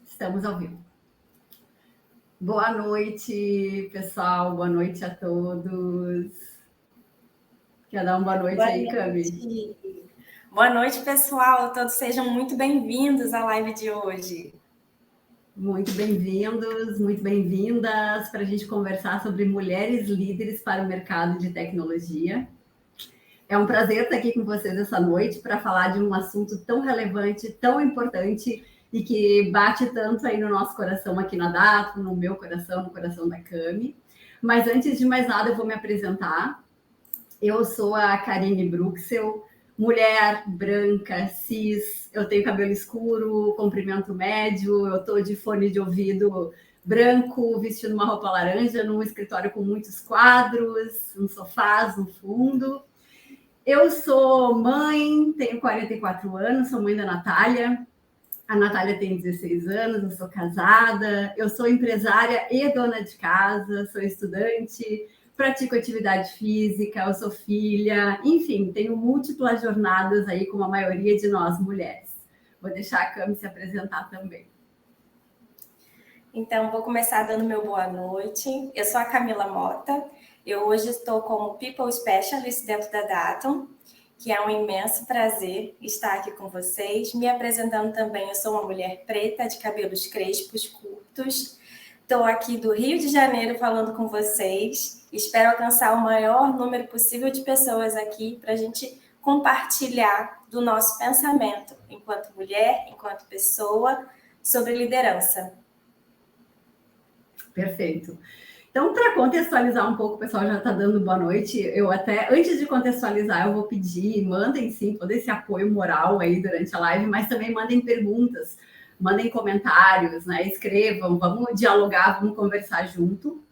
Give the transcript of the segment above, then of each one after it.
Estamos ao vivo. Boa noite, pessoal. Boa noite a todos. Quer dar uma boa noite aí, Cami? Boa noite, pessoal. Todos sejam muito bem-vindos à live de hoje. Muito bem-vindos, muito bem-vindas para a gente conversar sobre mulheres líderes para o mercado de tecnologia. É um prazer estar aqui com vocês essa noite para falar de um assunto tão relevante, tão importante e que bate tanto aí no nosso coração aqui na Dato, no meu coração, no coração da Cami. Mas antes de mais nada, eu vou me apresentar. Eu sou a Karine Bruxel, mulher branca, cis, eu tenho cabelo escuro, comprimento médio, eu estou de fone de ouvido branco, vestindo uma roupa laranja, num escritório com muitos quadros, uns sofás no fundo. Eu sou mãe, tenho 44 anos, sou mãe da Natália. A Natália tem 16 anos, eu sou casada, eu sou empresária e dona de casa, sou estudante, pratico atividade física, eu sou filha, enfim, tenho múltiplas jornadas aí, como a maioria de nós mulheres. Vou deixar a Cami se apresentar também. Então, vou começar dando meu boa noite. Eu sou a Camila Mota. Eu hoje estou como People Specialist dentro da Datum, que é um imenso prazer estar aqui com vocês. Me apresentando também, eu sou uma mulher preta, de cabelos crespos, curtos. Estou aqui do Rio de Janeiro falando com vocês. Espero alcançar o maior número possível de pessoas aqui para a gente compartilhar do nosso pensamento, enquanto mulher, enquanto pessoa, sobre liderança. Perfeito. Então, para contextualizar um pouco, o pessoal já está dando boa noite. Eu até, antes de contextualizar, eu vou pedir, mandem sim todo esse apoio moral aí durante a live, mas também mandem perguntas, mandem comentários, né? Escrevam, vamos dialogar, vamos conversar junto.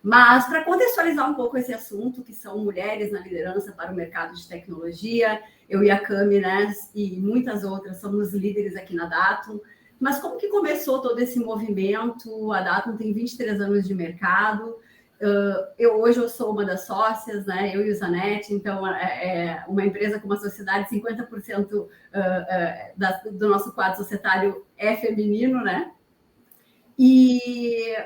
Mas, para contextualizar um pouco esse assunto, que são mulheres na liderança para o mercado de tecnologia, eu e a Cami, né, e muitas outras, somos líderes aqui na Datum. Mas como que começou todo esse movimento? A Datum tem 23 anos de mercado. Hoje eu sou uma das sócias, né? Eu e o Zanetti, então é uma empresa com uma sociedade, 50% do nosso quadro societário é feminino, né?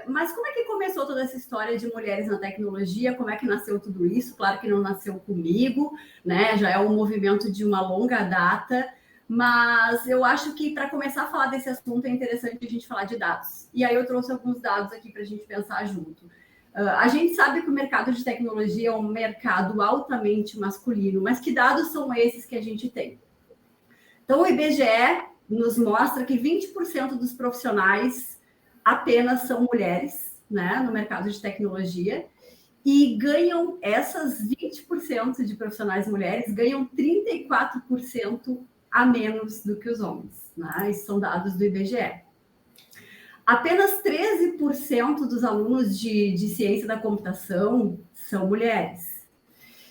Mas como é que começou toda essa história de mulheres na tecnologia? Como é que nasceu tudo isso? Claro que não nasceu comigo, né? Já é um movimento de uma longa data. Mas eu acho que para começar a falar desse assunto é interessante a gente falar de dados. E aí eu trouxe alguns dados aqui para a gente pensar junto. A gente sabe que o mercado de tecnologia é um mercado altamente masculino, mas que dados são esses que a gente tem? Então, o IBGE nos mostra que 20% dos profissionais apenas são mulheres, né, no mercado de tecnologia, e ganham, essas 20% de profissionais mulheres ganham 34% a menos do que os homens, né? Esses são dados do IBGE. Apenas 13% dos alunos de ciência da computação são mulheres.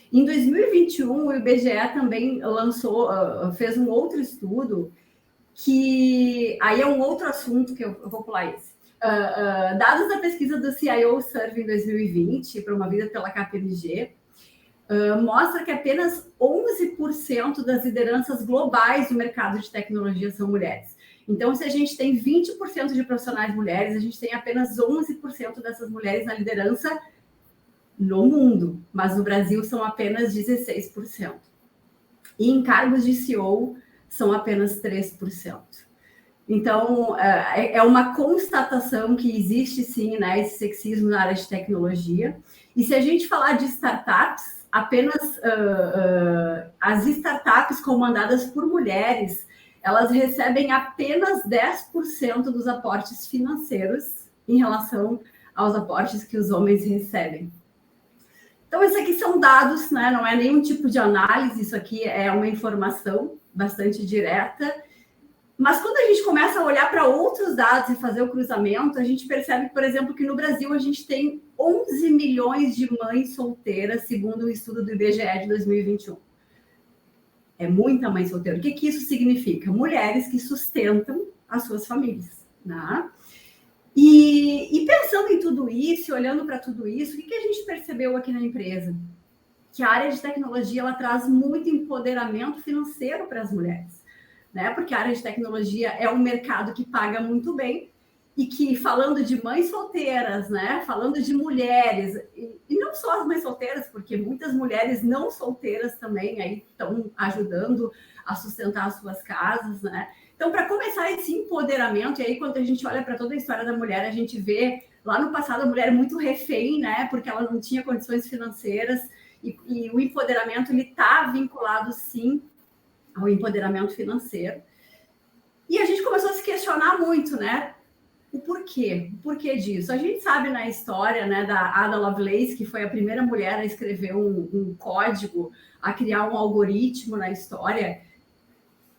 Em 2021, o IBGE também fez um outro estudo, que aí é um outro assunto que eu vou pular esse. Dados da pesquisa do CIO Survey em 2020, promovida pela KPMG, mostra que apenas 11% das lideranças globais do mercado de tecnologia são mulheres. Então, se a gente tem 20% de profissionais mulheres, a gente tem apenas 11% dessas mulheres na liderança no mundo, mas no Brasil são apenas 16%. E em cargos de CEO são apenas 3%. Então, é uma constatação que existe, sim, né, esse sexismo na área de tecnologia. E se a gente falar de startups, apenas as startups comandadas por mulheres, elas recebem apenas 10% dos aportes financeiros em relação aos aportes que os homens recebem. Então, isso aqui são dados, né? Não é nenhum tipo de análise, isso aqui é uma informação bastante direta. Mas quando a gente começa a olhar para outros dados e fazer o cruzamento, a gente percebe, por exemplo, que no Brasil a gente tem 11 milhões de mães solteiras, segundo o estudo do IBGE de 2021. É muita mãe solteira. O que isso significa? Mulheres que sustentam as suas famílias, né? E pensando em tudo isso, olhando para tudo isso, o que a gente percebeu aqui na empresa? Que a área de tecnologia ela traz muito empoderamento financeiro para as mulheres. né? Porque a área de tecnologia é um mercado que paga muito bem e que, falando de mães solteiras, né? Falando de mulheres, e não só as mães solteiras, porque muitas mulheres não solteiras também aí estão ajudando a sustentar as suas casas, né? Então, para começar esse empoderamento, e aí quando a gente olha para toda a história da mulher, a gente vê lá no passado a mulher muito refém, né? Porque ela não tinha condições financeiras, e o empoderamento ele está vinculado sim ao empoderamento financeiro. E a gente começou a se questionar muito, né? O porquê? O porquê disso? A gente sabe na história, né, da Ada Lovelace, que foi a primeira mulher a escrever um código, a criar um algoritmo na história,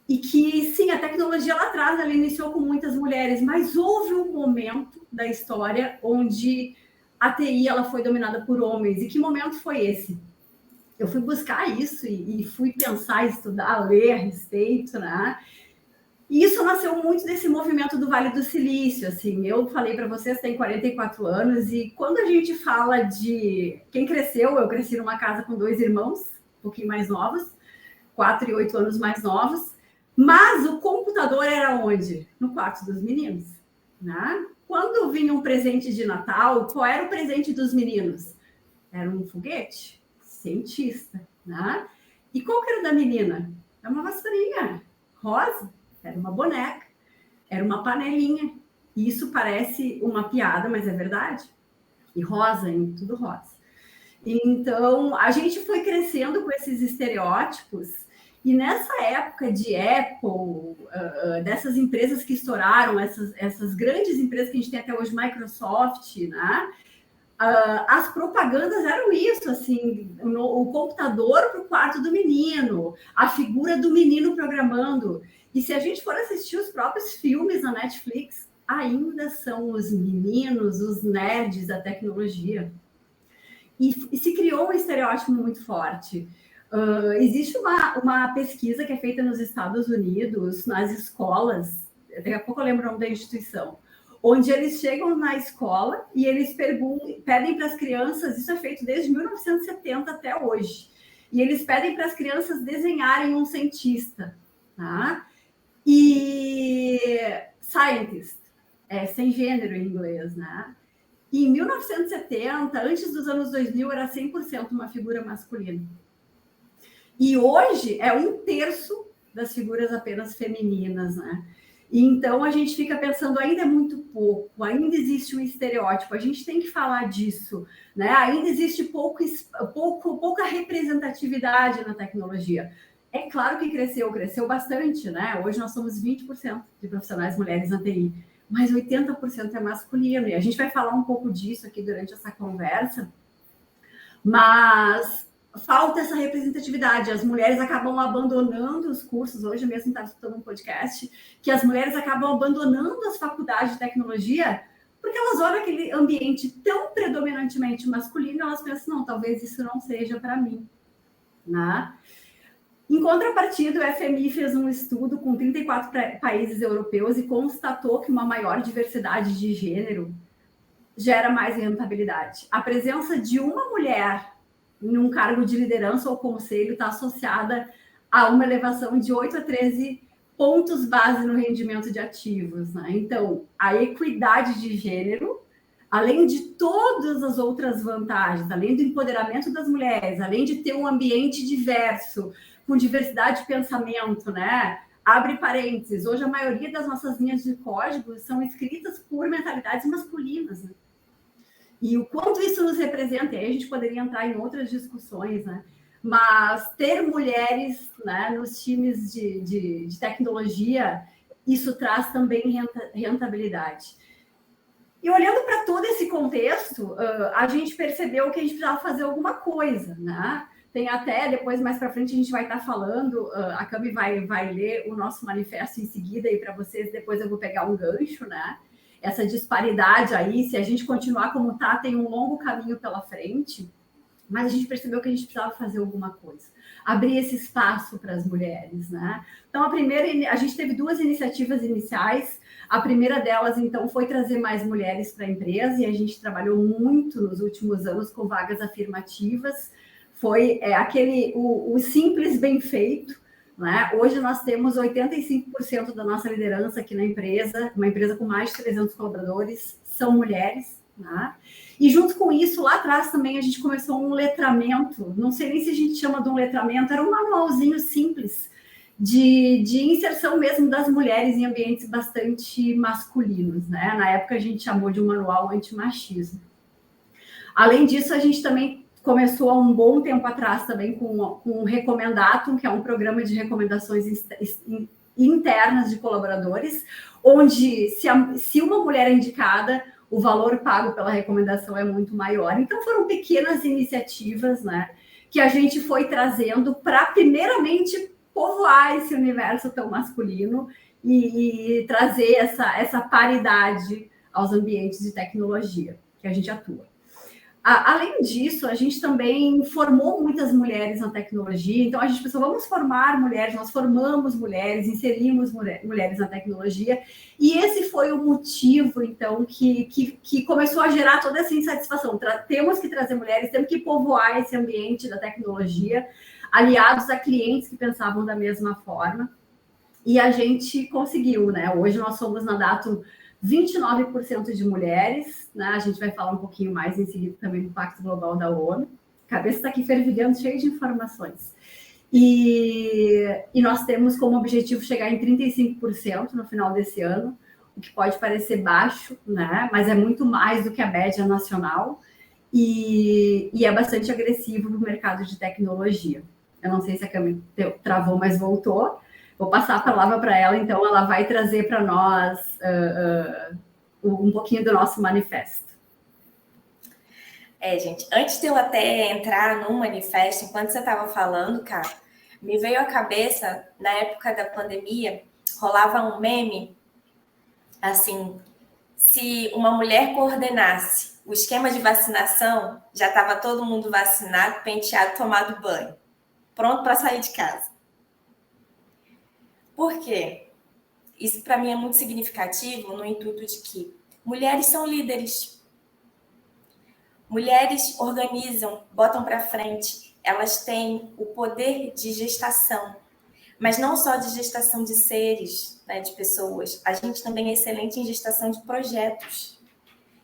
e que, sim, a tecnologia lá atrás ela iniciou com muitas mulheres, mas houve um momento da história onde a TI ela foi dominada por homens. E que momento foi esse? Eu fui buscar isso e fui pensar, estudar, ler a respeito, né? E isso nasceu muito desse movimento do Vale do Silício, assim. Eu falei para vocês, tem 44 anos, e quando a gente fala de quem cresceu, eu cresci numa casa com 2 irmãos, um pouquinho mais novos, 4 e 8 anos mais novos, mas o computador era onde? No quarto dos meninos, né? Quando vinha um presente de Natal, qual era o presente dos meninos? Era um foguete cientista, né? E qual que era da menina? Era uma vassourinha rosa, era uma boneca, era uma panelinha. E isso parece uma piada, mas é verdade. E rosa, hein? Tudo rosa. Então, a gente foi crescendo com esses estereótipos, e nessa época de Apple, dessas empresas que estouraram, essas grandes empresas que a gente tem até hoje, Microsoft, né? As propagandas eram isso, assim, o computador para o quarto do menino, a figura do menino programando. E se a gente for assistir os próprios filmes na Netflix, ainda são os meninos, os nerds da tecnologia. E se criou um estereótipo muito forte. Existe uma pesquisa que é feita nos Estados Unidos, nas escolas, daqui a pouco eu lembro o nome da instituição, onde eles chegam na escola e eles pedem para as crianças, isso é feito desde 1970 até hoje, e eles pedem para as crianças desenharem um cientista, tá? E scientist, sem gênero em inglês, né? E em 1970, antes dos anos 2000, era 100% uma figura masculina. E hoje é 1/3 das figuras apenas femininas, né? E então a gente fica pensando, ainda é muito pouco, ainda existe um estereótipo, a gente tem que falar disso, né? Ainda existe pouca representatividade na tecnologia. É claro que cresceu bastante, né? Hoje nós somos 20% de profissionais mulheres na TI, mas 80% é masculino, e a gente vai falar um pouco disso aqui durante essa conversa, mas falta essa representatividade, as mulheres acabam abandonando os cursos, hoje mesmo estava escutando um podcast, que as mulheres acabam abandonando as faculdades de tecnologia, porque elas olham aquele ambiente tão predominantemente masculino, elas pensam, não, talvez isso não seja para mim, né? Em contrapartida, o FMI fez um estudo com 34 países europeus e constatou que uma maior diversidade de gênero gera mais rentabilidade. A presença de uma mulher em um cargo de liderança ou conselho está associada a uma elevação de 8 a 13 pontos base no rendimento de ativos, né? Então, a equidade de gênero, além de todas as outras vantagens, além do empoderamento das mulheres, além de ter um ambiente diverso, com diversidade de pensamento, né? Abre parênteses, hoje a maioria das nossas linhas de código são escritas por mentalidades masculinas, né? E o quanto isso nos representa, e aí a gente poderia entrar em outras discussões, né? Mas ter mulheres, né, nos times de tecnologia, isso traz também rentabilidade. E olhando para todo esse contexto, a gente percebeu que a gente precisava fazer alguma coisa, né? Tem até, depois, mais para frente, a gente vai estar falando, a Cami vai ler o nosso manifesto em seguida, e para vocês, depois eu vou pegar um gancho, né? Essa disparidade aí, se a gente continuar como está, tem um longo caminho pela frente, mas a gente percebeu que a gente precisava fazer alguma coisa, abrir esse espaço para as mulheres, né? Então, a gente teve 2 iniciativas iniciais. A primeira delas, então, foi trazer mais mulheres para a empresa, e a gente trabalhou muito nos últimos anos com vagas afirmativas. Foi o simples bem feito, né? Hoje nós temos 85% da nossa liderança aqui na empresa, uma empresa com mais de 300 colaboradores, são mulheres, né? E junto com isso, lá atrás também a gente começou um letramento, não sei nem se a gente chama de um letramento, era um manualzinho simples de inserção mesmo das mulheres em ambientes bastante masculinos, né? Na época a gente chamou de um manual antimachismo. Além disso, a gente também começou há um bom tempo atrás também com o Recomendatum, que é um programa de recomendações internas de colaboradores, onde se uma mulher é indicada, o valor pago pela recomendação é muito maior. Então, foram pequenas iniciativas, né, que a gente foi trazendo para, primeiramente, povoar esse universo tão masculino e trazer essa paridade aos ambientes de tecnologia que a gente atua. Além disso, a gente também formou muitas mulheres na tecnologia, então a gente pensou, vamos formar mulheres, nós formamos mulheres, inserimos mulheres na tecnologia, e esse foi o motivo, então, que começou a gerar toda essa insatisfação. Temos que trazer mulheres, temos que povoar esse ambiente da tecnologia, aliados a clientes que pensavam da mesma forma, e a gente conseguiu, né? Hoje nós somos na Datum 29% de mulheres, né? A gente vai falar um pouquinho mais em seguida também do Pacto Global da ONU. A cabeça está aqui fervilhando, cheia de informações. E nós temos como objetivo chegar em 35% no final desse ano, o que pode parecer baixo, né? Mas é muito mais do que a média nacional e é bastante agressivo no mercado de tecnologia. Eu não sei se a câmera travou, mas voltou. Vou passar a palavra para ela, então ela vai trazer para nós um pouquinho do nosso manifesto. Gente, antes de eu até entrar no manifesto, enquanto você estava falando, cara, me veio à cabeça, na época da pandemia, rolava um meme, assim, se uma mulher coordenasse o esquema de vacinação, já estava todo mundo vacinado, penteado, tomado banho, pronto para sair de casa. Por quê? Isso para mim é muito significativo no intuito de que mulheres são líderes. Mulheres organizam, botam para frente, elas têm o poder de gestação, mas não só de gestação de seres, né, de pessoas. A gente também é excelente em gestação de projetos,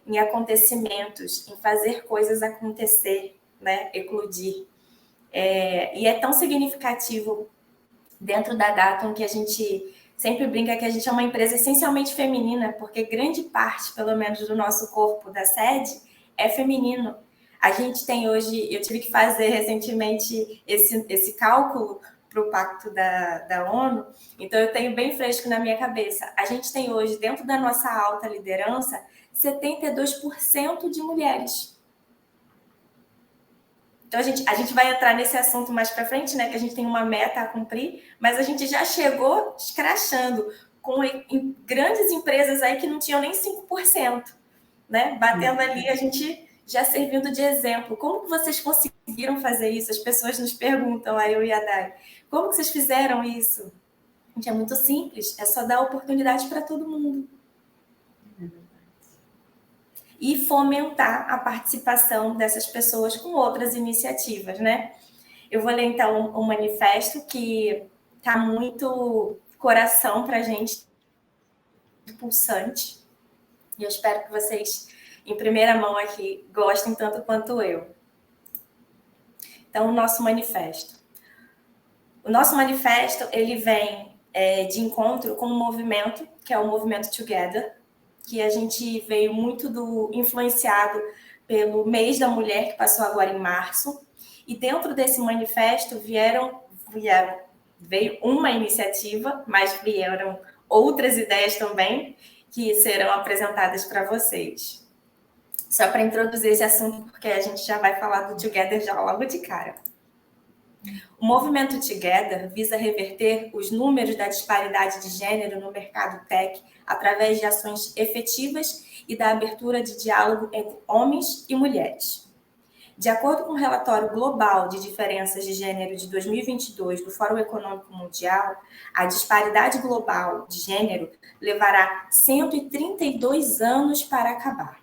em acontecimentos, em fazer coisas acontecer, né, eclodir. E é tão significativo dentro da Datum que a gente sempre brinca que a gente é uma empresa essencialmente feminina, porque grande parte, pelo menos, do nosso corpo da sede é feminino. A gente tem hoje, eu tive que fazer recentemente esse cálculo para o Pacto da ONU, então eu tenho bem fresco na minha cabeça. A gente tem hoje, dentro da nossa alta liderança, 72% de mulheres. Então, a gente vai entrar nesse assunto mais para frente, né? Que a gente tem uma meta a cumprir, mas a gente já chegou escrachando com grandes empresas aí que não tinham nem 5%, né? Batendo ali, a gente já servindo de exemplo. Como que vocês conseguiram fazer isso? As pessoas nos perguntam, aí eu e a Dai, como que vocês fizeram isso? Gente, é muito simples, é só dar oportunidade para todo mundo. E fomentar a participação dessas pessoas com outras iniciativas, né? Eu vou ler, então, um manifesto que está muito coração para a gente, pulsante. E eu espero que vocês, em primeira mão aqui, gostem tanto quanto eu. Então, o nosso manifesto. O nosso manifesto, ele vem de encontro com um movimento, que é o movimento Together, que a gente veio muito influenciado pelo mês da mulher, que passou agora em março, e dentro desse manifesto veio uma iniciativa, mas vieram outras ideias também, que serão apresentadas para vocês. Só para introduzir esse assunto, porque a gente já vai falar do Together já logo de cara. O movimento Together visa reverter os números da disparidade de gênero no mercado tech através de ações efetivas e da abertura de diálogo entre homens e mulheres. De acordo com o relatório global de diferenças de gênero de 2022 do Fórum Econômico Mundial, a disparidade global de gênero levará 132 anos para acabar.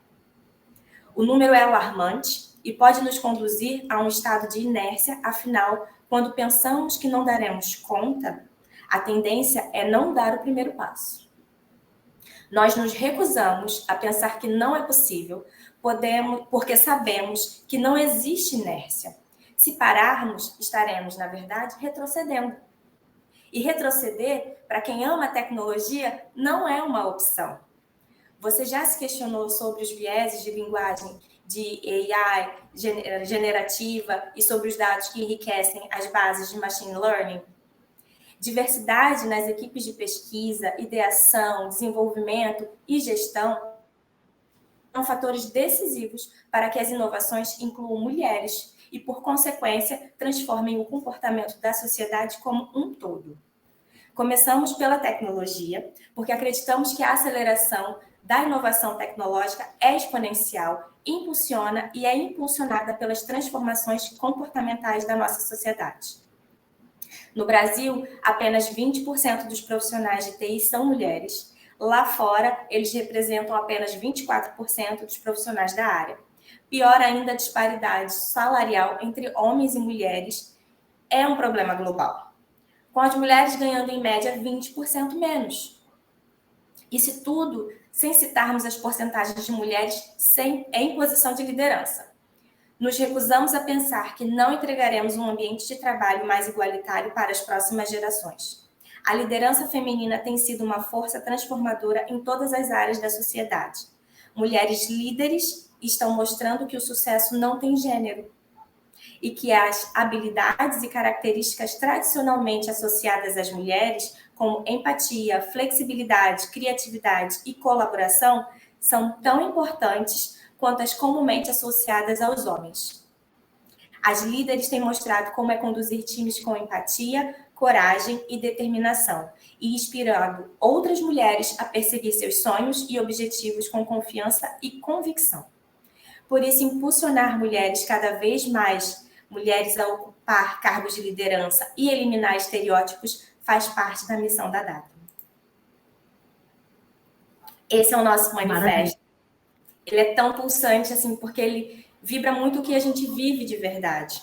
O número é alarmante e pode nos conduzir a um estado de inércia, afinal, Quando pensamos que não daremos conta, a tendência é não dar o primeiro passo. Nós nos recusamos a pensar que não é possível, porque sabemos que não existe inércia. Se pararmos, estaremos, na verdade, retrocedendo. E retroceder, para quem ama a tecnologia, não é uma opção. Você já se questionou sobre os vieses de linguagem de AI generativa e sobre os dados que enriquecem as bases de machine learning? Diversidade nas equipes de pesquisa, ideação, desenvolvimento e gestão são fatores decisivos para que as inovações incluam mulheres e, por consequência, transformem o comportamento da sociedade como um todo. Começamos pela tecnologia, porque acreditamos que a aceleração da inovação tecnológica é exponencial, impulsiona e é impulsionada pelas transformações comportamentais da nossa sociedade. No Brasil, apenas 20% dos profissionais de TI são mulheres. Lá fora, eles representam apenas 24% dos profissionais da área. Pior ainda, a disparidade salarial entre homens e mulheres é um problema global, com as mulheres ganhando em média 20% menos. Isso tudo sem citarmos as porcentagens de mulheres em posição de liderança. Nos recusamos a pensar que não entregaremos um ambiente de trabalho mais igualitário para as próximas gerações. A liderança feminina tem sido uma força transformadora em todas as áreas da sociedade. Mulheres líderes estão mostrando que o sucesso não tem gênero e que as habilidades e características tradicionalmente associadas às mulheres, como empatia, flexibilidade, criatividade e colaboração, são tão importantes quanto as comumente associadas aos homens. As líderes têm mostrado como é conduzir times com empatia, coragem e determinação, e inspirando outras mulheres a perseguir seus sonhos e objetivos com confiança e convicção. Por isso, impulsionar mulheres cada vez mais, mulheres a ocupar cargos de liderança e eliminar estereótipos faz parte da missão da Datum. Esse é o nosso manifesto. Maravilha. Ele é tão pulsante, assim, porque ele vibra muito o que a gente vive de verdade.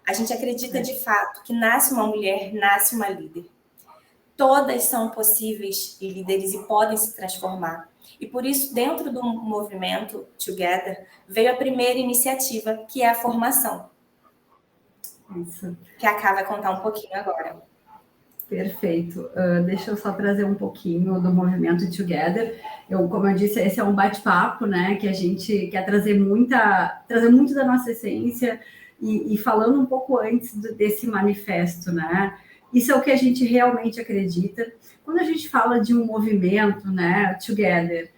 A gente acredita, de fato, que nasce uma mulher, nasce uma líder. Todas são possíveis líderes e podem se transformar. E por isso, dentro do movimento Together, veio a primeira iniciativa, que é a formação. Isso. Que a Ká vai contar um pouquinho agora. Perfeito. Deixa eu só trazer um pouquinho do movimento Together. Como eu disse, esse é um bate-papo, né? Que a gente quer trazer muito da nossa essência e falando um pouco antes desse manifesto, né? Isso é o que a gente realmente acredita. Quando a gente fala de um movimento, né? Together,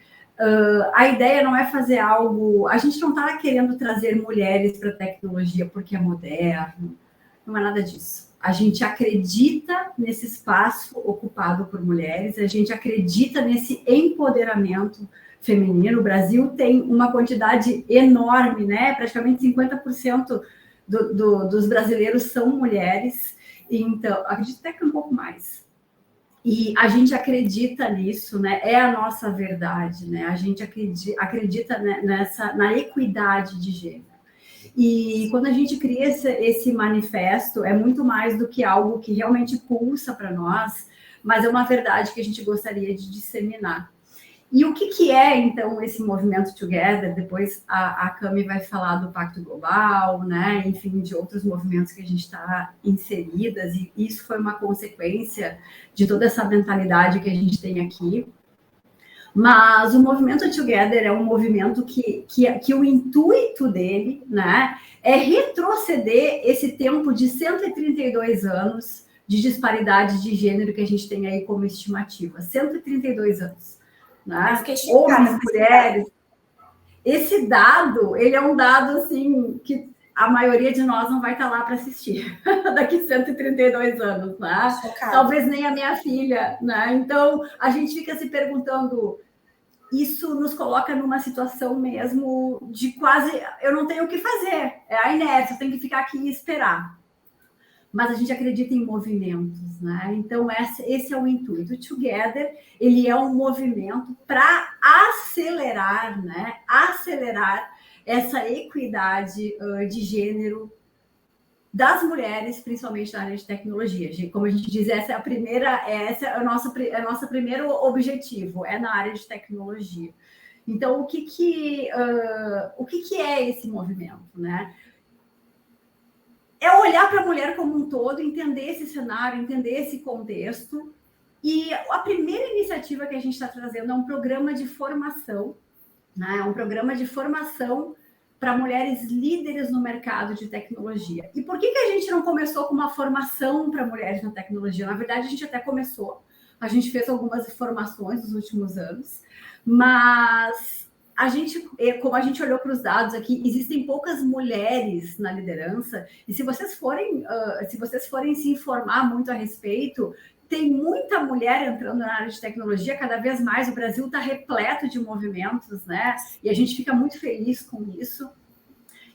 a ideia não é fazer algo... A gente não está querendo trazer mulheres para a tecnologia porque é moderno. Não é nada disso. A gente acredita nesse espaço ocupado por mulheres, a gente acredita nesse empoderamento feminino. O Brasil tem uma quantidade enorme, né? Praticamente 50% dos brasileiros são mulheres, então, acredito até que um pouco mais. E a gente acredita nisso, né? É a nossa verdade, né? A gente acredita na equidade de gênero. E quando a gente cria esse manifesto, é muito mais do que algo que realmente pulsa para nós, mas é uma verdade que a gente gostaria de disseminar. E o que é, então, esse movimento Together? Depois a Cami vai falar do Pacto Global, né? Enfim, de outros movimentos que a gente está inseridas, e isso foi uma consequência de toda essa mentalidade que a gente tem aqui. Mas o movimento Together é um movimento que o intuito dele, né, é retroceder esse tempo de 132 anos de disparidade de gênero que a gente tem aí como estimativa. 132 anos. Né? Homens, mulheres. Esse dado, ele é um dado, assim, que a maioria de nós não vai estar lá para assistir daqui 132 anos, né? Talvez nem a minha filha, né? Então, a gente fica se perguntando, isso nos coloca numa situação mesmo de quase, eu não tenho o que fazer, é a inércia, eu tenho que ficar aqui e esperar. Mas a gente acredita em movimentos, né? Então, esse é o intuito. O Together, ele é um movimento para acelerar, né? Acelerar essa equidade de gênero das mulheres, principalmente na área de tecnologia. Como a gente diz, essa é o nosso primeiro objetivo, é na área de tecnologia. Então, o que é esse movimento, né? É olhar para a mulher como um todo, entender esse cenário, entender esse contexto. E a primeira iniciativa que a gente está trazendo é um programa de formação, né? Um programa de formação para mulheres líderes no mercado de tecnologia. E por que a gente não começou com uma formação para mulheres na tecnologia? Na verdade, a gente até começou. A gente fez algumas formações nos últimos anos, mas como a gente olhou para os dados aqui, existem poucas mulheres na liderança, e se vocês forem se informar muito a respeito, tem muita mulher entrando na área de tecnologia, cada vez mais. O Brasil está repleto de movimentos, né? E a gente fica muito feliz com isso.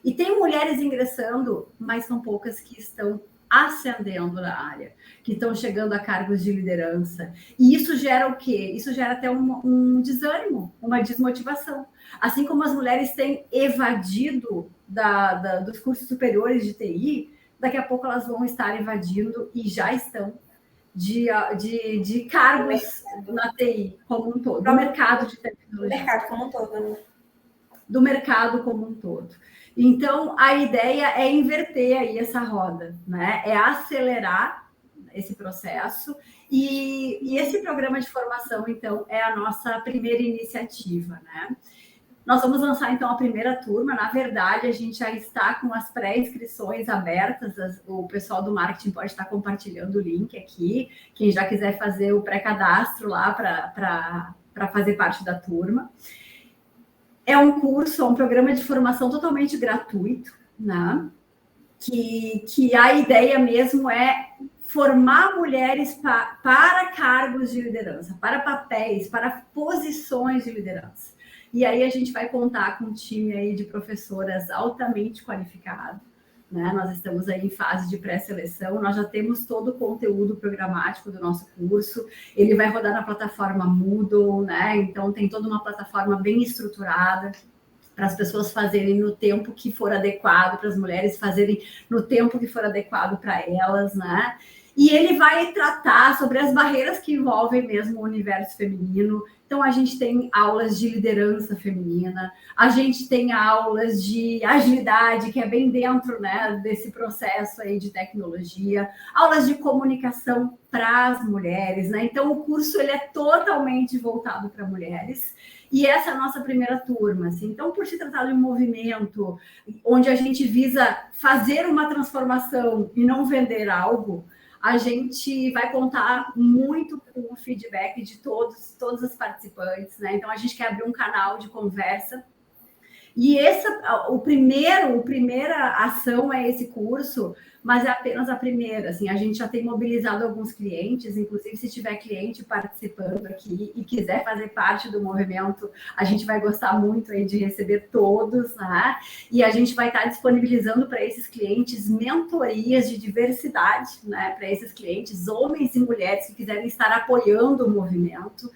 E tem mulheres ingressando, mas são poucas que estão ascendendo na área, que estão chegando a cargos de liderança. E isso gera o quê? Isso gera até um desânimo, uma desmotivação. Assim como as mulheres têm evadido dos cursos superiores de TI, daqui a pouco elas vão estar evadindo e já estão de cargos na TI como um todo, do mercado de tecnologia. Do mercado como um todo, né? Do mercado como um todo. Então, a ideia é inverter aí essa roda, né? É acelerar esse processo. E esse programa de formação, então, é a nossa primeira iniciativa, né? Nós vamos lançar, então, a primeira turma. Na verdade, a gente já está com as pré-inscrições abertas. O pessoal do marketing pode estar compartilhando o link aqui. Quem já quiser fazer o pré-cadastro lá para fazer parte da turma. É um curso, um programa de formação totalmente gratuito, né? Que a ideia mesmo é formar mulheres para cargos de liderança, para papéis, para posições de liderança. E aí a gente vai contar com um time aí de professoras altamente qualificado, né? Nós estamos aí em fase de pré-seleção, nós já temos todo o conteúdo programático do nosso curso, ele vai rodar na plataforma Moodle, né? Então tem toda uma plataforma bem estruturada para as pessoas fazerem no tempo que for adequado, para as mulheres fazerem no tempo que for adequado para elas, né? E ele vai tratar sobre as barreiras que envolvem mesmo o universo feminino. Então, a gente tem aulas de liderança feminina, a gente tem aulas de agilidade, que é bem dentro, né, desse processo aí de tecnologia, aulas de comunicação para as mulheres, né? Então, o curso ele é totalmente voltado para mulheres. E essa é a nossa primeira turma. Assim. Então, por se tratar de um movimento onde a gente visa fazer uma transformação e não vender algo, a gente vai contar muito com o feedback de todos os participantes, né? Então, a gente quer abrir um canal de conversa. E a primeira ação é esse curso, mas é apenas a primeira. Assim, a gente já tem mobilizado alguns clientes, inclusive se tiver cliente participando aqui e quiser fazer parte do movimento, a gente vai gostar muito aí de receber todos, né? E a gente vai estar disponibilizando para esses clientes mentorias de diversidade, né? Para esses clientes, homens e mulheres que quiserem estar apoiando o movimento.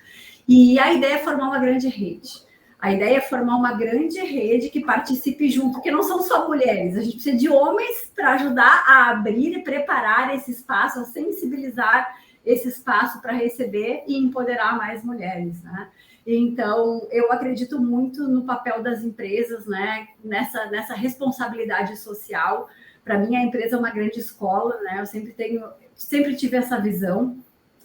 E a ideia é formar uma grande rede. A ideia é formar uma grande rede que participe junto, porque não são só mulheres, a gente precisa de homens para ajudar a abrir e preparar esse espaço, a sensibilizar esse espaço para receber e empoderar mais mulheres, né? Então, eu acredito muito no papel das empresas, né? Nessa responsabilidade social. Para mim, a empresa é uma grande escola, né? Eu sempre tive essa visão.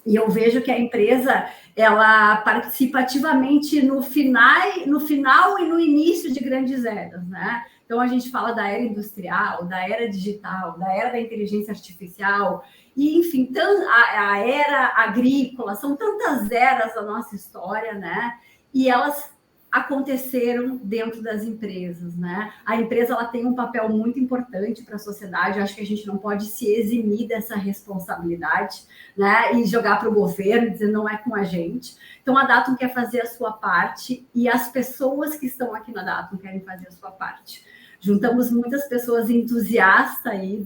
E eu vejo que a empresa, ela participa ativamente no final e no início de grandes eras, né? Então, a gente fala da era industrial, da era digital, da era da inteligência artificial, e, enfim, a era agrícola, são tantas eras da nossa história, né? E elas aconteceram dentro das empresas, né? A empresa ela tem um papel muito importante para a sociedade. Eu acho que a gente não pode se eximir dessa responsabilidade, né? E jogar para o governo, dizer não é com a gente. Então a Datum quer fazer a sua parte e as pessoas que estão aqui na Datum querem fazer a sua parte. Juntamos muitas pessoas entusiastas aí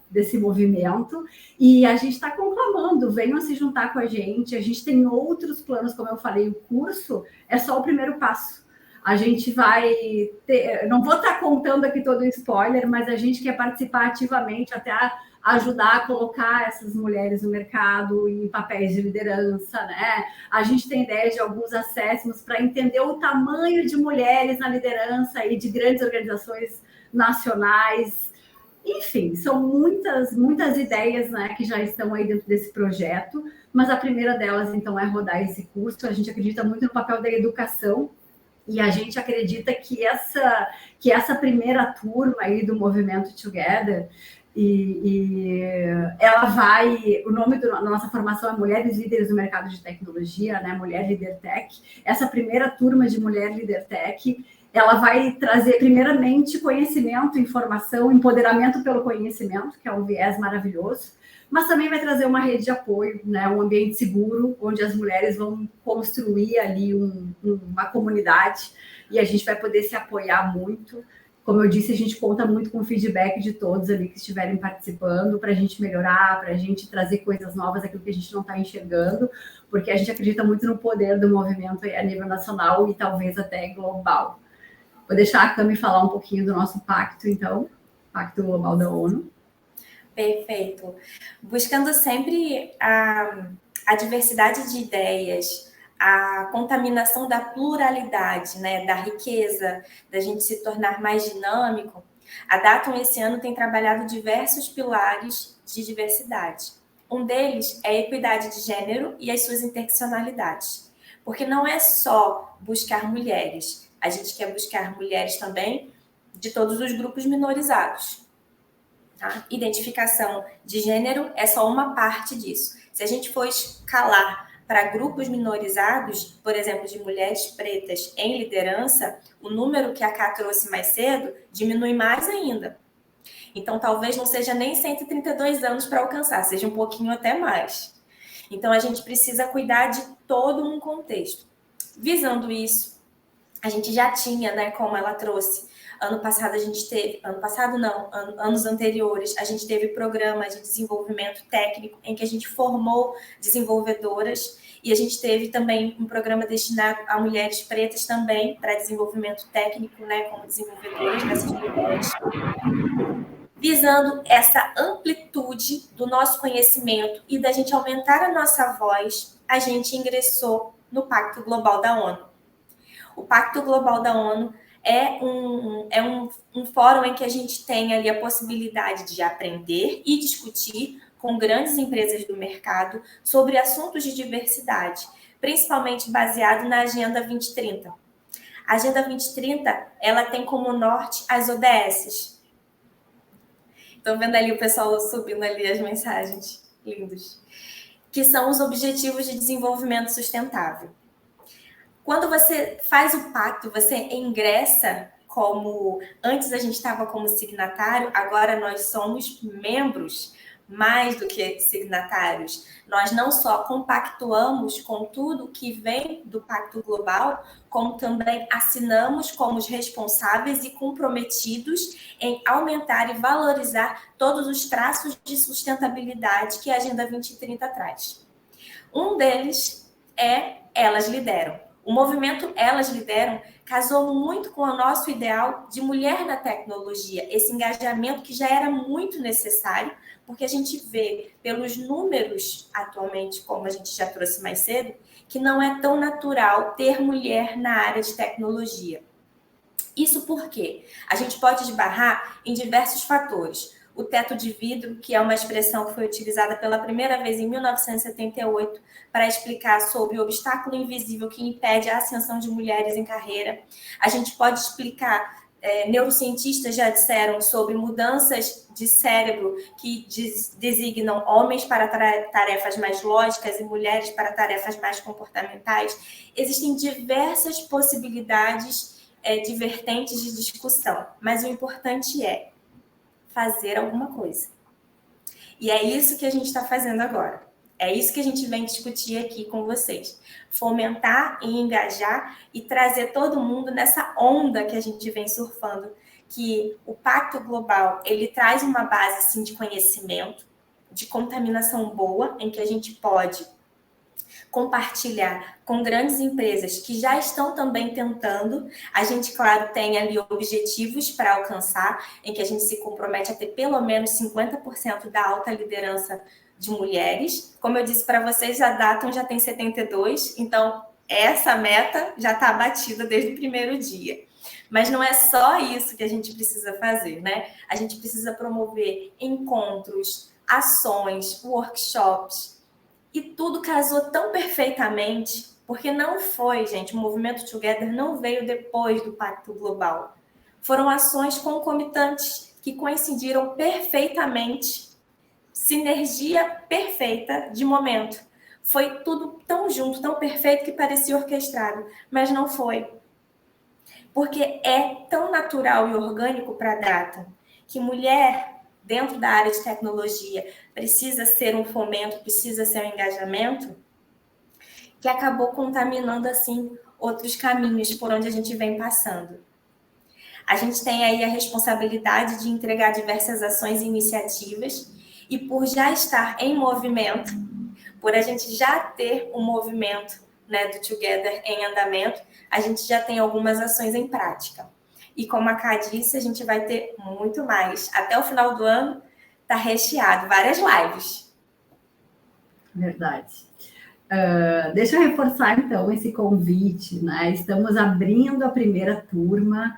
desse movimento e a gente está conclamando, venham se juntar com a gente tem outros planos, como eu falei, o curso é só o primeiro passo. A gente vai ter, não vou estar contando aqui todo o spoiler, mas a gente quer participar ativamente até ajudar a colocar essas mulheres no mercado em papéis de liderança, né? A gente tem ideia de alguns acessos para entender o tamanho de mulheres na liderança e de grandes organizações nacionais. Enfim, são muitas ideias, né, que já estão aí dentro desse projeto, mas a primeira delas, então, é rodar esse curso. A gente acredita muito no papel da educação e a gente acredita que essa primeira turma aí do movimento Together, ela vai, o nome da nossa formação é Mulheres Líderes do Mercado de Tecnologia, né, Mulher Líder Tech. Essa primeira turma de Mulher Líder Tech, ela vai trazer, primeiramente, conhecimento, informação, empoderamento pelo conhecimento, que é um viés maravilhoso, mas também vai trazer uma rede de apoio, né, um ambiente seguro, onde as mulheres vão construir ali uma comunidade e a gente vai poder se apoiar muito. Como eu disse, a gente conta muito com o feedback de todos ali que estiverem participando para a gente melhorar, para a gente trazer coisas novas, aquilo que a gente não está enxergando, porque a gente acredita muito no poder do movimento a nível nacional e talvez até global. Vou deixar a Cami falar um pouquinho do nosso pacto, então, Pacto Global da ONU. Perfeito. Buscando sempre a diversidade de ideias, a contaminação da pluralidade, né, da riqueza, da gente se tornar mais dinâmico, a Datum esse ano tem trabalhado diversos pilares de diversidade. Um deles é a equidade de gênero e as suas interseccionalidades. Porque não é só buscar mulheres, a gente quer buscar mulheres também de todos os grupos minorizados. Tá? Identificação de gênero é só uma parte disso. Se a gente for escalar para grupos minorizados, por exemplo, de mulheres pretas em liderança, o número que a Ká trouxe mais cedo diminui mais ainda. Então, talvez não seja nem 132 anos para alcançar, seja um pouquinho até mais. Então, a gente precisa cuidar de todo um contexto. Visando isso, a gente já tinha, né, como ela trouxe, ano passado a gente teve, anos anteriores, a gente teve programa de desenvolvimento técnico em que a gente formou desenvolvedoras e a gente teve também um programa destinado a mulheres pretas também para desenvolvimento técnico, né, como desenvolvedoras dessas mulheres. Visando essa amplitude do nosso conhecimento e da gente aumentar a nossa voz, a gente ingressou no Pacto Global da ONU. O Pacto Global da ONU é um fórum em que a gente tem ali a possibilidade de aprender e discutir com grandes empresas do mercado sobre assuntos de diversidade, principalmente baseado na Agenda 2030. A Agenda 2030, ela tem como norte as ODSs. Estão vendo ali o pessoal subindo ali as mensagens, lindos. Que são os Objetivos de Desenvolvimento Sustentável. Quando você faz o pacto, você ingressa como... Antes a gente estava como signatário, agora nós somos membros, mais do que signatários. Nós não só compactuamos com tudo que vem do Pacto Global, como também assinamos como os responsáveis e comprometidos em aumentar e valorizar todos os traços de sustentabilidade que a Agenda 2030 traz. Um deles é Elas Lideram. O movimento Elas Lideram casou muito com o nosso ideal de mulher na tecnologia, esse engajamento que já era muito necessário, porque a gente vê pelos números atualmente, como a gente já trouxe mais cedo, que não é tão natural ter mulher na área de tecnologia. Isso por quê? A gente pode esbarrar em diversos fatores. O teto de vidro, que é uma expressão que foi utilizada pela primeira vez em 1978 para explicar sobre o obstáculo invisível que impede a ascensão de mulheres em carreira. A gente pode explicar, neurocientistas já disseram sobre mudanças de cérebro que designam homens para tarefas mais lógicas e mulheres para tarefas mais comportamentais. Existem diversas possibilidades de vertentes de discussão, mas o importante é fazer alguma coisa. E é isso que a gente está fazendo agora. É isso que a gente vem discutir aqui com vocês. Fomentar e engajar e trazer todo mundo nessa onda que a gente vem surfando, que o Pacto Global, ele traz uma base assim, de conhecimento, de contaminação boa, em que a gente pode compartilhar com grandes empresas que já estão também tentando. A gente, claro, tem ali objetivos para alcançar, em que a gente se compromete a ter pelo menos 50% da alta liderança de mulheres. Como eu disse para vocês, a Datum já tem 72, então essa meta já está abatida desde o primeiro dia. Mas não é só isso que a gente precisa fazer, né? A gente precisa promover encontros, ações, workshops, e tudo casou tão perfeitamente, porque não foi, gente, o movimento Together não veio depois do Pacto Global. Foram ações concomitantes que coincidiram perfeitamente, sinergia perfeita de momento. Foi tudo tão junto, tão perfeito que parecia orquestrado, mas não foi. Porque é tão natural e orgânico para a Data que mulher dentro da área de tecnologia precisa ser um fomento, precisa ser um engajamento, que acabou contaminando assim outros caminhos por onde a gente vem passando. A gente tem aí a responsabilidade de entregar diversas ações e iniciativas, e por já estar em movimento, por a gente já ter um movimento, né, do Together em andamento, a gente já tem algumas ações em prática. E como a Ká disse, a gente vai ter muito mais. Até o final do ano está recheado, várias lives. Verdade. Deixa eu reforçar, então, esse convite, né? Estamos abrindo a primeira turma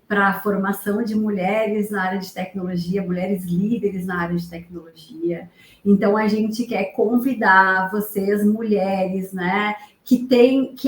para a formação de mulheres na área de tecnologia, mulheres líderes na área de tecnologia. Então, a gente quer convidar vocês, mulheres, né, que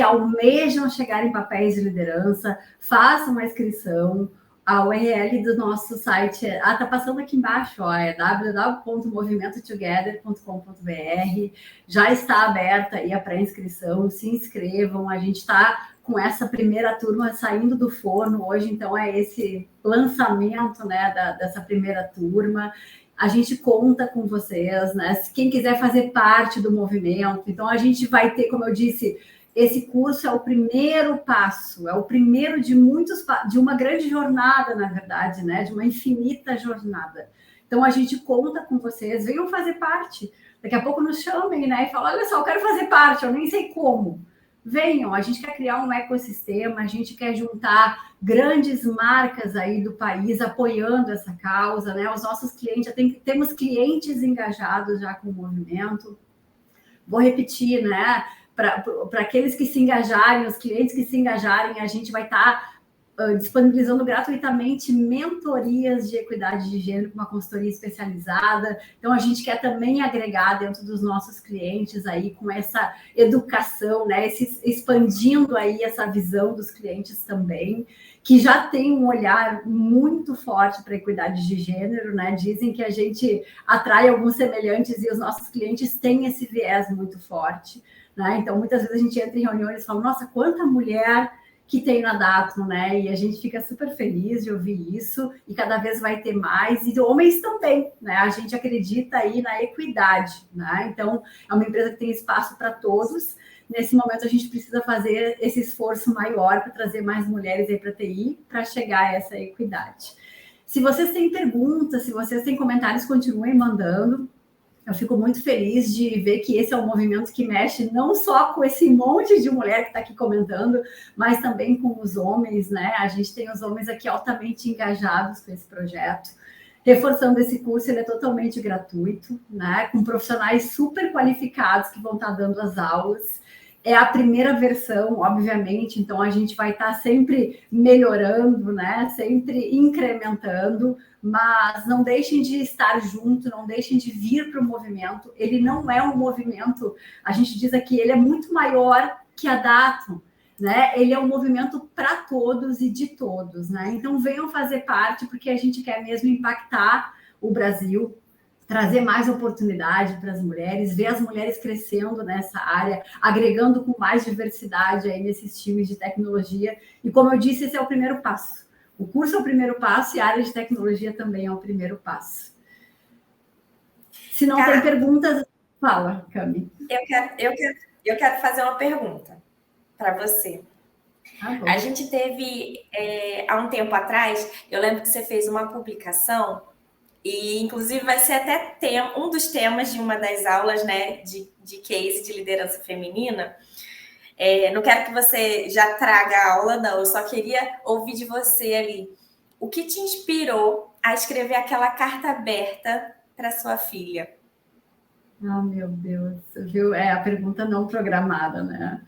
almejam chegar em papéis de liderança, façam uma inscrição. A URL do nosso site tá passando aqui embaixo, ó, é www.movimentotogether.com.br. Já está aberta aí a pré-inscrição, se inscrevam. A gente está com essa primeira turma saindo do forno hoje, então é esse lançamento, né, dessa primeira turma. A gente conta com vocês, né? Quem quiser fazer parte do movimento, então a gente vai ter, como eu disse, esse curso é o primeiro passo, é o primeiro de de uma grande jornada, na verdade, né? De uma infinita jornada. Então a gente conta com vocês, venham fazer parte. Daqui a pouco nos chamem, né? E falam, olha só, eu quero fazer parte, eu nem sei como. Venham, a gente quer criar um ecossistema, a gente quer juntar grandes marcas aí do país apoiando essa causa, né? Os nossos clientes, temos clientes engajados já com o movimento. Vou repetir, né? Para aqueles que se engajarem, os clientes que se engajarem, a gente vai estar disponibilizando gratuitamente mentorias de equidade de gênero com uma consultoria especializada. Então, a gente quer também agregar dentro dos nossos clientes aí com essa educação, né? Expandindo aí essa visão dos clientes também, que já tem um olhar muito forte para a equidade de gênero, né? Dizem que a gente atrai alguns semelhantes e os nossos clientes têm esse viés muito forte, né? Então, muitas vezes a gente entra em reuniões e fala, nossa, quanta mulher que tem na Datum, né? E a gente fica super feliz de ouvir isso, e cada vez vai ter mais, e homens também, né? A gente acredita aí na equidade, né? Então, é uma empresa que tem espaço para todos. Nesse momento, a gente precisa fazer esse esforço maior para trazer mais mulheres aí para a TI, para chegar a essa equidade. Se vocês têm perguntas, se vocês têm comentários, continuem mandando. Eu fico muito feliz de ver que esse é um movimento que mexe não só com esse monte de mulher que está aqui comentando, mas também com os homens, né? A gente tem os homens aqui altamente engajados com esse projeto. Reforçando esse curso, ele é totalmente gratuito, né? Com profissionais super qualificados que vão estar dando as aulas. É a primeira versão, obviamente, então a gente vai estar sempre melhorando, né? Sempre incrementando, mas não deixem de estar junto, não deixem de vir para o movimento. Ele não é um movimento, a gente diz aqui, ele é muito maior que a Datum, né? Ele é um movimento para todos e de todos, né? Então venham fazer parte, porque a gente quer mesmo impactar o Brasil, trazer mais oportunidade para as mulheres, ver as mulheres crescendo nessa área, agregando com mais diversidade aí nesses times de tecnologia. E como eu disse, esse é o primeiro passo. O curso é o primeiro passo e a área de tecnologia também é o primeiro passo. Se não tem perguntas, fala, Cami. Eu quero fazer uma pergunta para você. A gente teve, há um tempo atrás, eu lembro que você fez uma publicação E, inclusive, vai ser até um dos temas de uma das aulas, né, de case de liderança feminina. Não quero que você já traga a aula, não. Eu só queria ouvir de você ali. O que te inspirou a escrever aquela carta aberta para sua filha? Ah, meu Deus, viu? É a pergunta não programada, né?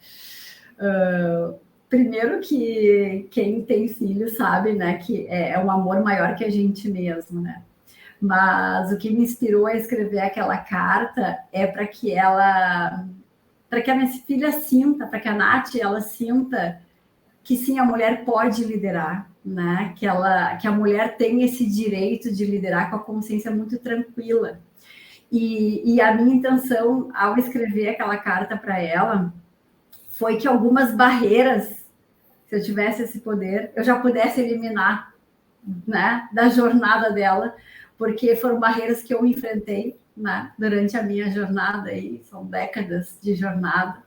Primeiro que quem tem filho sabe, né, que é um amor maior que a gente mesmo, né? Mas o que me inspirou a escrever aquela carta é para que a minha filha sinta, para que a Nath ela sinta que sim, a mulher pode liderar, né? Que a mulher tem esse direito de liderar com a consciência muito tranquila. E a minha intenção ao escrever aquela carta para ela foi que algumas barreiras, se eu tivesse esse poder, eu já pudesse eliminar, né, da jornada dela, porque foram barreiras que eu enfrentei, né, durante a minha jornada, aí são décadas de jornada,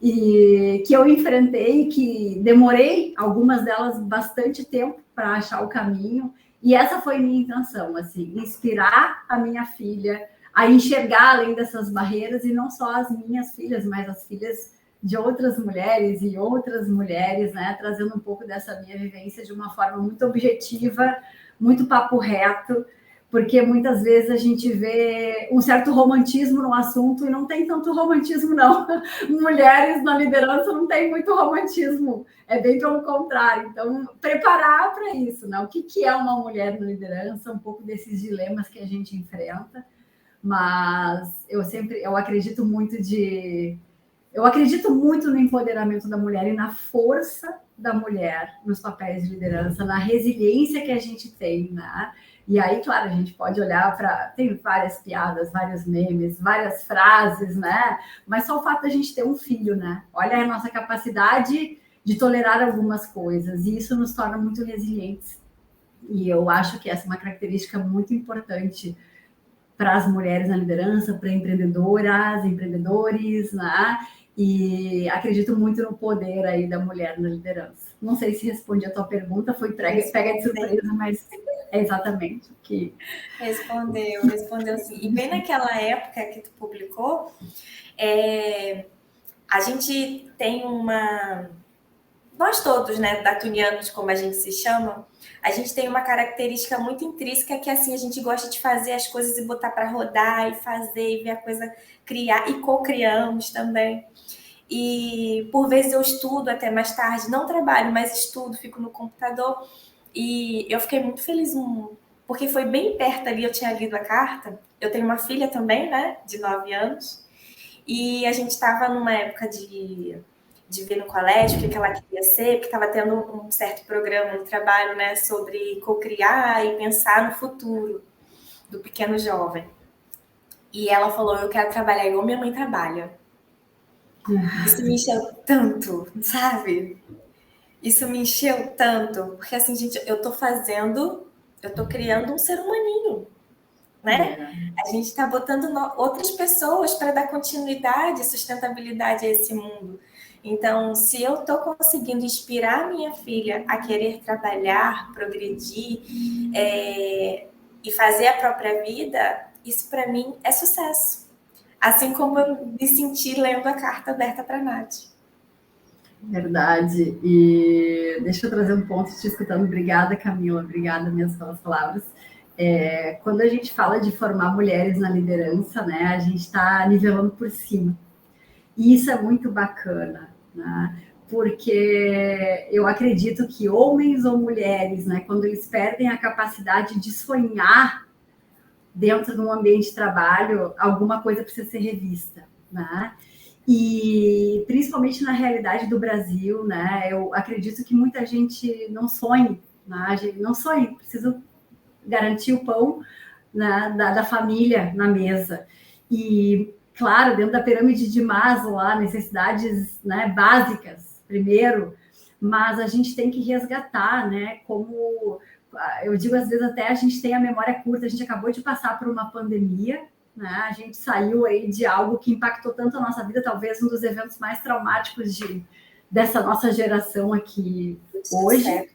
e que eu enfrentei, que demorei, algumas delas, bastante tempo para achar o caminho, e essa foi minha intenção, assim, inspirar a minha filha a enxergar além dessas barreiras, e não só as minhas filhas, mas as filhas de outras mulheres e outras mulheres, né, trazendo um pouco dessa minha vivência de uma forma muito objetiva, muito papo reto, porque muitas vezes a gente vê um certo romantismo no assunto e não tem tanto romantismo, não. Mulheres na liderança não tem muito romantismo, é bem pelo contrário. Então, preparar para isso, né? O que é uma mulher na liderança, um pouco desses dilemas que a gente enfrenta, mas eu acredito muito no empoderamento da mulher e na força da mulher nos papéis de liderança, na resiliência que a gente tem, né? E aí, claro, a gente pode olhar para. Tem várias piadas, vários memes, várias frases, né? Mas só o fato da gente ter um filho, né? Olha a nossa capacidade de tolerar algumas coisas, e isso nos torna muito resilientes. E eu acho que essa é uma característica muito importante para as mulheres na liderança, para empreendedoras, empreendedores, né? E acredito muito no poder aí da mulher na liderança. Não sei se respondi a tua pergunta, foi pega de surpresa, mas é exatamente o que... Respondeu sim. E bem naquela época que tu publicou, a gente tem uma... Nós todos, né, datunianos, como a gente se chama, a gente tem uma característica muito intrínseca que, assim, a gente gosta de fazer as coisas e botar para rodar e fazer e ver a coisa criar, e co-criamos também. E, por vezes, eu estudo até mais tarde, não trabalho, mas estudo, fico no computador, e eu fiquei muito feliz, porque foi bem perto ali, eu tinha lido a carta, eu tenho uma filha também, né, de 9 anos, e a gente estava numa época de ver no colégio o que ela queria ser, porque estava tendo um certo programa no trabalho, né, sobre co-criar e pensar no futuro do pequeno jovem. E ela falou, eu quero trabalhar igual minha mãe trabalha. Isso me encheu tanto, sabe? Isso me encheu tanto, porque assim, gente, eu tô criando um ser humaninho, né? A gente está botando outras pessoas para dar continuidade e sustentabilidade a esse mundo. Então, se eu estou conseguindo inspirar minha filha a querer trabalhar, progredir e fazer a própria vida, isso para mim é sucesso. Assim como eu me senti lendo a carta aberta para a Nath. Verdade. E deixa eu trazer um ponto te escutando. Obrigada, Camila. Obrigada mesmo pelas palavras. Quando a gente fala de formar mulheres na liderança, né, a gente está nivelando por cima. E isso é muito bacana, né? Porque eu acredito que homens ou mulheres, né, quando eles perdem a capacidade de sonhar dentro de um ambiente de trabalho, alguma coisa precisa ser revista, né? E principalmente na realidade do Brasil, né? Eu acredito que muita gente não sonha, né? A gente não sonha, precisa garantir o pão, né, da família na mesa. E, claro, dentro da pirâmide de Maslow, lá, necessidades, né, básicas, primeiro, mas a gente tem que resgatar, né, como eu digo, às vezes até a gente tem a memória curta, a gente acabou de passar por uma pandemia, né, a gente saiu aí de algo que impactou tanto a nossa vida, talvez um dos eventos mais traumáticos dessa nossa geração aqui hoje.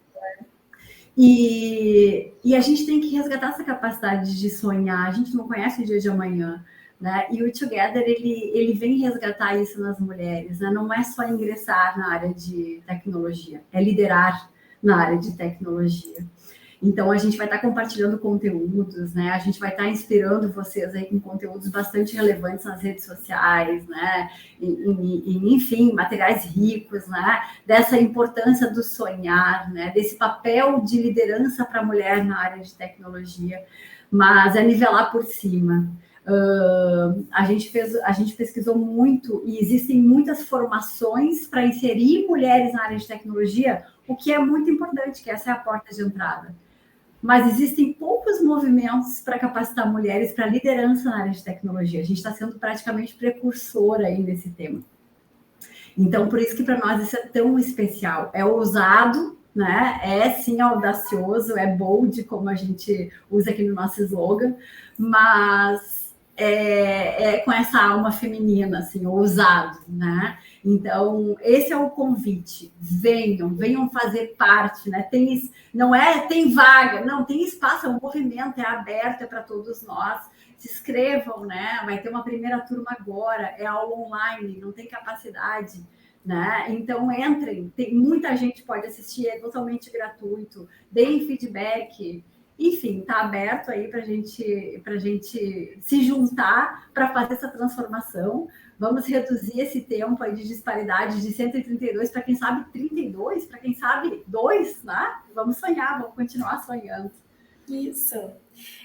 E a gente tem que resgatar essa capacidade de sonhar. A gente não conhece o dia de amanhã, né? E o Together, ele vem resgatar isso nas mulheres, né? Não é só ingressar na área de tecnologia, é liderar na área de tecnologia. Então, a gente vai estar compartilhando conteúdos, né? A gente vai estar inspirando vocês aí com conteúdos bastante relevantes nas redes sociais, né? Enfim, materiais ricos, né? Dessa importância do sonhar, né? Desse papel de liderança para a mulher na área de tecnologia, mas é nivelar por cima. A gente pesquisou muito e existem muitas formações para inserir mulheres na área de tecnologia, o que é muito importante, que essa é a porta de entrada. Mas existem poucos movimentos para capacitar mulheres para liderança na área de tecnologia. A gente está sendo praticamente precursor aí nesse tema. Então, por isso que para nós isso é tão especial. É ousado, né? É sim audacioso, é bold, como a gente usa aqui no nosso slogan, mas é com essa alma feminina, assim, ousado, né? Então, esse é o convite. Venham fazer parte, né? Tem vaga, não, tem espaço, é um movimento, é aberto, é para todos nós. Se inscrevam, né? Vai ter uma primeira turma agora, é aula online, não tem capacidade, né? Então entrem, tem muita gente pode assistir, é totalmente gratuito, deem feedback. Enfim, está aberto aí para gente se juntar para fazer essa transformação. Vamos reduzir esse tempo aí de disparidade de 132 para quem sabe 32, para quem sabe 2, né? Vamos sonhar, vamos continuar sonhando. Isso.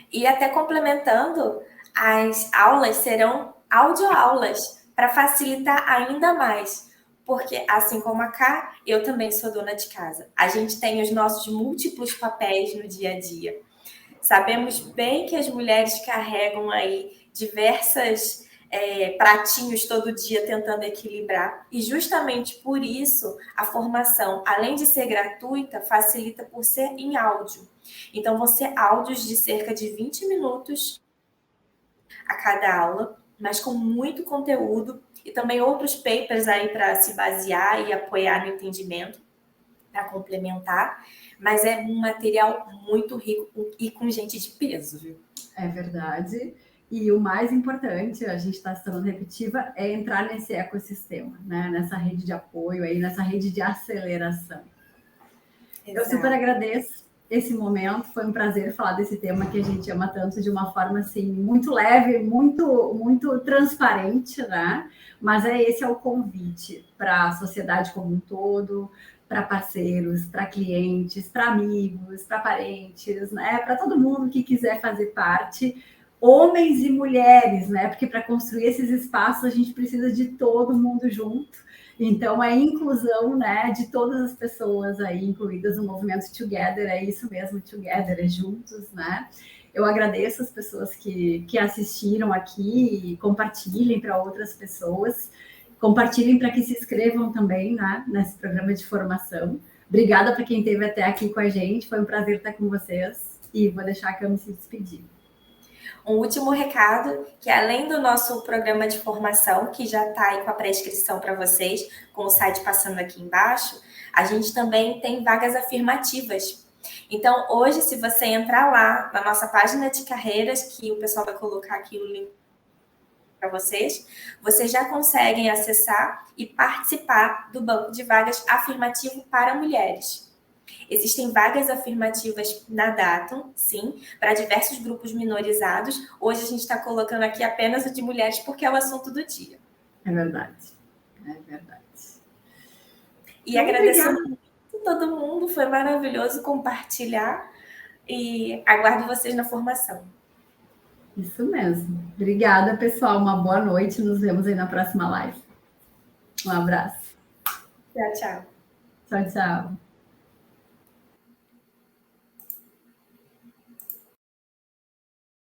E até complementando, as aulas serão audioaulas para facilitar ainda mais. Porque, assim como a Ká, eu também sou dona de casa. A gente tem os nossos múltiplos papéis no dia a dia. Sabemos bem que as mulheres carregam aí diversas pratinhos todo dia tentando equilibrar. E justamente por isso, a formação, além de ser gratuita, facilita por ser em áudio. Então, vão ser áudios de cerca de 20 minutos a cada aula, mas com muito conteúdo e também outros papers aí para se basear e apoiar no entendimento, para complementar, mas é um material muito rico e com gente de peso, viu? É verdade. E o mais importante, a gente está se tornando repetitiva, é entrar nesse ecossistema, né? Nessa rede de apoio, aí, nessa rede de aceleração. Exato. Eu super agradeço esse momento, foi um prazer falar desse tema que a gente ama tanto de uma forma assim muito leve, muito transparente, né? Mas esse é o convite para a sociedade como um todo, para parceiros, para clientes, para amigos, para parentes, né? Para todo mundo que quiser fazer parte, homens e mulheres, né? Porque para construir esses espaços a gente precisa de todo mundo junto. Então, a inclusão, né, de todas as pessoas aí incluídas no movimento Together, é isso mesmo, Together, é juntos, né? Eu agradeço as pessoas que assistiram aqui e compartilhem para outras pessoas, compartilhem para que se inscrevam também, né, nesse programa de formação. Obrigada para quem esteve até aqui com a gente, foi um prazer estar com vocês e vou deixar a Cami se despedir. Um último recado, que além do nosso programa de formação, que já está aí com a pré-inscrição para vocês, com o site passando aqui embaixo, a gente também tem vagas afirmativas. Então, hoje, se você entrar lá na nossa página de carreiras, que o pessoal vai colocar aqui o link para vocês já conseguem acessar e participar do banco de vagas afirmativo para mulheres. Existem vagas afirmativas na Datum, sim, para diversos grupos minorizados. Hoje a gente está colocando aqui apenas o de mulheres porque é o assunto do dia. É verdade, é verdade. E agradecendo muito a todo mundo, foi maravilhoso compartilhar e aguardo vocês na formação. Isso mesmo. Obrigada, pessoal. Uma boa noite. Nos vemos aí na próxima live. Um abraço. Tchau, tchau. Tchau, tchau.